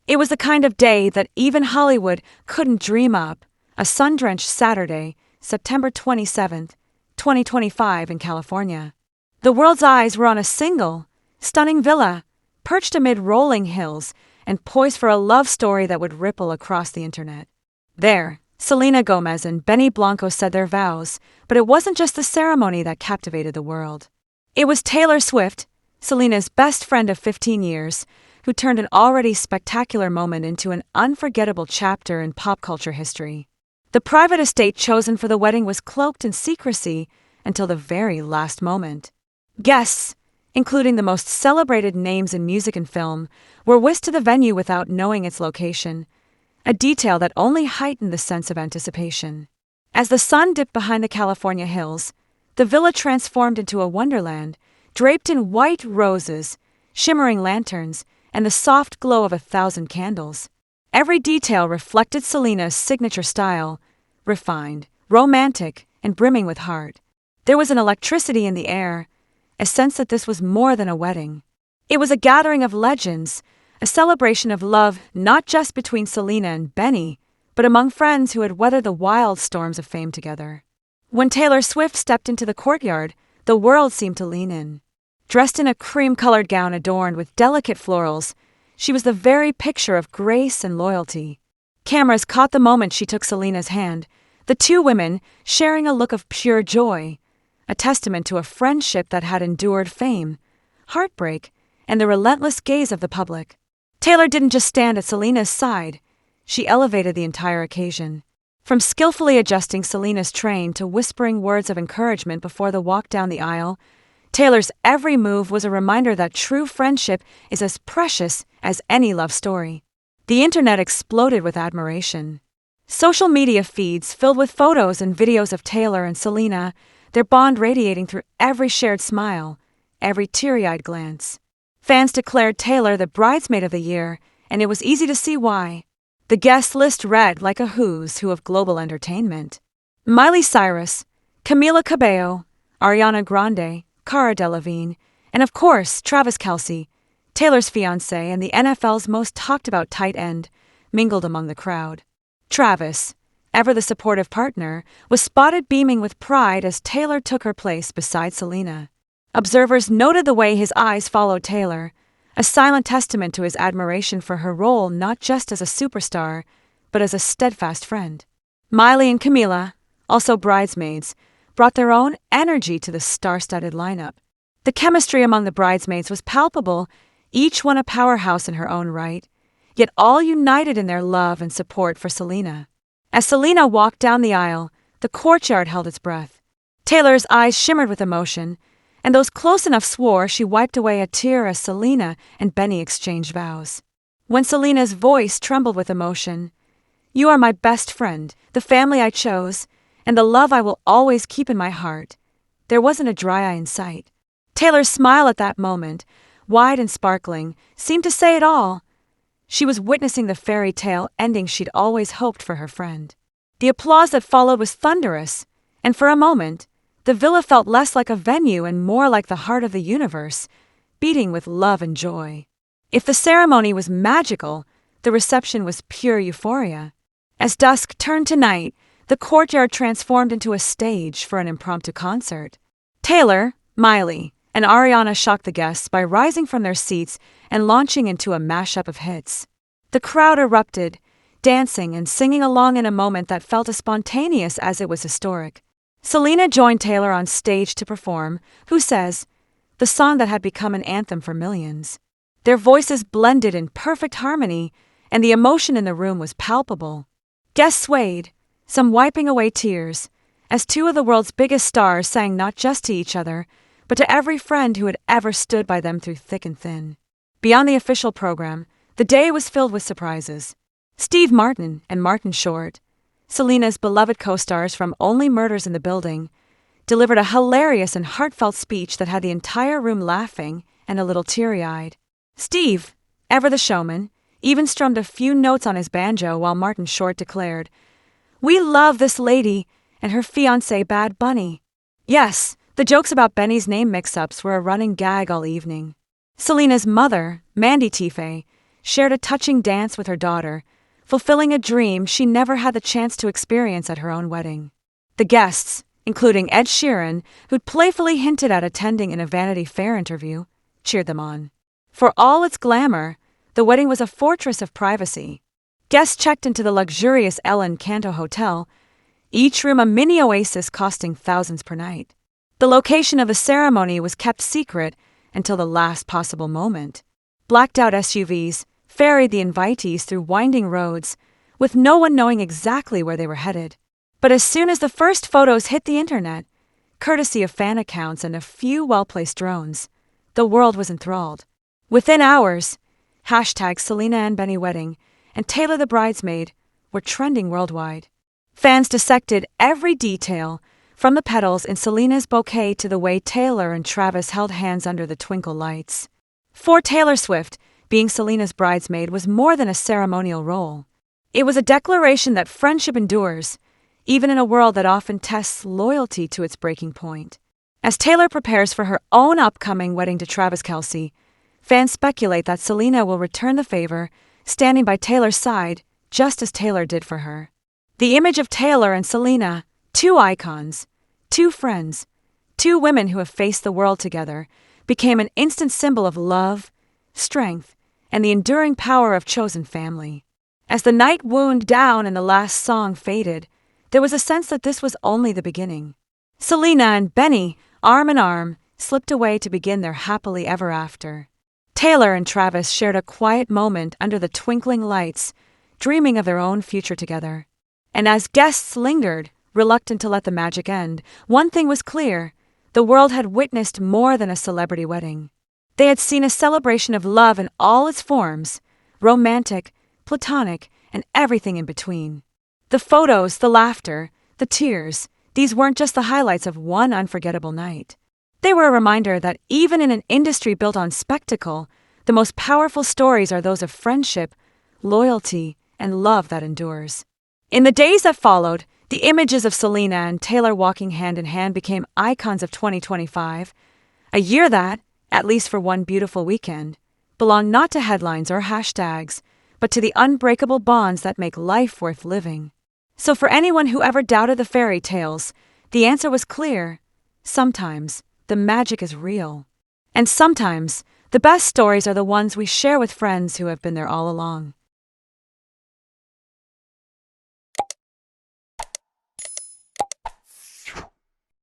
It was the kind of day that even Hollywood couldn't dream up. A sun-drenched Saturday, September 27th, 2025 in California. The world's eyes were on a single, stunning villa, perched amid rolling hills and poised for a love story that would ripple across the internet. There, Selena Gomez and Benny Blanco said their vows, but it wasn't just the ceremony that captivated the world. It was Taylor Swift, Selena's best friend of 15 years, who turned an already spectacular moment into an unforgettable chapter in pop culture history. The private estate chosen for the wedding was cloaked in secrecy until the very last moment. Guests, including the most celebrated names in music and film, were whisked to the venue without knowing its location, a detail that only heightened the sense of anticipation. As the sun dipped behind the California hills, the villa transformed into a wonderland, draped in white roses, shimmering lanterns, and the soft glow of 1,000 candles. Every detail reflected Selena's signature style, refined, romantic, and brimming with heart. There was an electricity in the air, a sense that this was more than a wedding. It was a gathering of legends, a celebration of love not just between Selena and Benny, but among friends who had weathered the wild storms of fame together. When Taylor Swift stepped into the courtyard, the world seemed to lean in. Dressed in a cream-colored gown adorned with delicate florals, she was the very picture of grace and loyalty. Cameras caught the moment she took Selena's hand, the two women sharing a look of pure joy, a testament to a friendship that had endured fame, heartbreak, and the relentless gaze of the public. Taylor didn't just stand at Selena's side, she elevated the entire occasion. From skillfully adjusting Selena's train to whispering words of encouragement before the walk down the aisle, Taylor's every move was a reminder that true friendship is as precious as any love story. The internet exploded with admiration. Social media feeds filled with photos and videos of Taylor and Selena, their bond radiating through every shared smile, every teary-eyed glance. Fans declared Taylor the bridesmaid of the year, and it was easy to see why. The guest list read like a who's who of global entertainment. Miley Cyrus, Camila Cabello, Ariana Grande, Cara Delevingne, and of course, Travis Kelce, Taylor's fiancé and the NFL's most talked-about tight end, mingled among the crowd. Travis, ever the supportive partner, was spotted beaming with pride as Taylor took her place beside Selena. Observers noted the way his eyes followed Taylor, a silent testament to his admiration for her role not just as a superstar, but as a steadfast friend. Miley and Camila, also bridesmaids, brought their own energy to the star-studded lineup. The chemistry among the bridesmaids was palpable, each one a powerhouse in her own right, yet all united in their love and support for Selena. As Selena walked down the aisle, the courtyard held its breath. Taylor's eyes shimmered with emotion, and those close enough swore she wiped away a tear as Selena and Benny exchanged vows. When Selena's voice trembled with emotion, "You are my best friend, the family I chose, and the love I will always keep in my heart," there wasn't a dry eye in sight. Taylor's smile at that moment, wide and sparkling, seemed to say it all. She was witnessing the fairy tale ending she'd always hoped for her friend. The applause that followed was thunderous, and for a moment, the villa felt less like a venue and more like the heart of the universe, beating with love and joy. If the ceremony was magical, the reception was pure euphoria. As dusk turned to night, the courtyard transformed into a stage for an impromptu concert. Taylor, Miley, and Ariana shocked the guests by rising from their seats and launching into a mashup of hits. The crowd erupted, dancing and singing along in a moment that felt as spontaneous as it was historic. Selena joined Taylor on stage to perform "Who Says," the song that had become an anthem for millions. Their voices blended in perfect harmony, and the emotion in the room was palpable. Guests swayed, some wiping away tears, as two of the world's biggest stars sang not just to each other, but to every friend who had ever stood by them through thick and thin. Beyond the official program, the day was filled with surprises. Steve Martin and Martin Short, Selena's beloved co-stars from Only Murders in the Building, delivered a hilarious and heartfelt speech that had the entire room laughing and a little teary-eyed. Steve, ever the showman, even strummed a few notes on his banjo while Martin Short declared, "We love this lady and her fiancé Bad Bunny." Yes, the jokes about Benny's name mix-ups were a running gag all evening. Selena's mother, Mandy Tiffay, shared a touching dance with her daughter, fulfilling a dream she never had the chance to experience at her own wedding. The guests, including Ed Sheeran, who'd playfully hinted at attending in a Vanity Fair interview, cheered them on. For all its glamour, the wedding was a fortress of privacy. Guests checked into the luxurious Ellen Canto Hotel, each room a mini oasis costing thousands per night. The location of the ceremony was kept secret until the last possible moment. Blacked-out SUVs ferried the invitees through winding roads, with no one knowing exactly where they were headed. But as soon as the first photos hit the internet, courtesy of fan accounts and a few well-placed drones, the world was enthralled. Within hours, hashtags Selena and Benny Wedding and Taylor the Bridesmaid were trending worldwide. Fans dissected every detail, from the petals in Selena's bouquet to the way Taylor and Travis held hands under the twinkle lights. For Taylor Swift, being Selena's bridesmaid was more than a ceremonial role. It was a declaration that friendship endures, even in a world that often tests loyalty to its breaking point. As Taylor prepares for her own upcoming wedding to Travis Kelce, fans speculate that Selena will return the favor, standing by Taylor's side, just as Taylor did for her. The image of Taylor and Selena, two icons, two friends, two women who have faced the world together, became an instant symbol of love, strength, and the enduring power of chosen family. As the night wound down and the last song faded, there was a sense that this was only the beginning. Selena and Benny, arm in arm, slipped away to begin their happily ever after. Taylor and Travis shared a quiet moment under the twinkling lights, dreaming of their own future together. And as guests lingered, reluctant to let the magic end, one thing was clear: the world had witnessed more than a celebrity wedding. They had seen a celebration of love in all its forms, romantic, platonic, and everything in between. The photos, the laughter, the tears, these weren't just the highlights of one unforgettable night. They were a reminder that even in an industry built on spectacle, the most powerful stories are those of friendship, loyalty, and love that endures. In the days that followed, the images of Selena and Taylor walking hand in hand became icons of 2025, a year that, at least for one beautiful weekend, belonged not to headlines or hashtags, but to the unbreakable bonds that make life worth living. So for anyone who ever doubted the fairy tales, the answer was clear. Sometimes, the magic is real. And sometimes, the best stories are the ones we share with friends who have been there all along.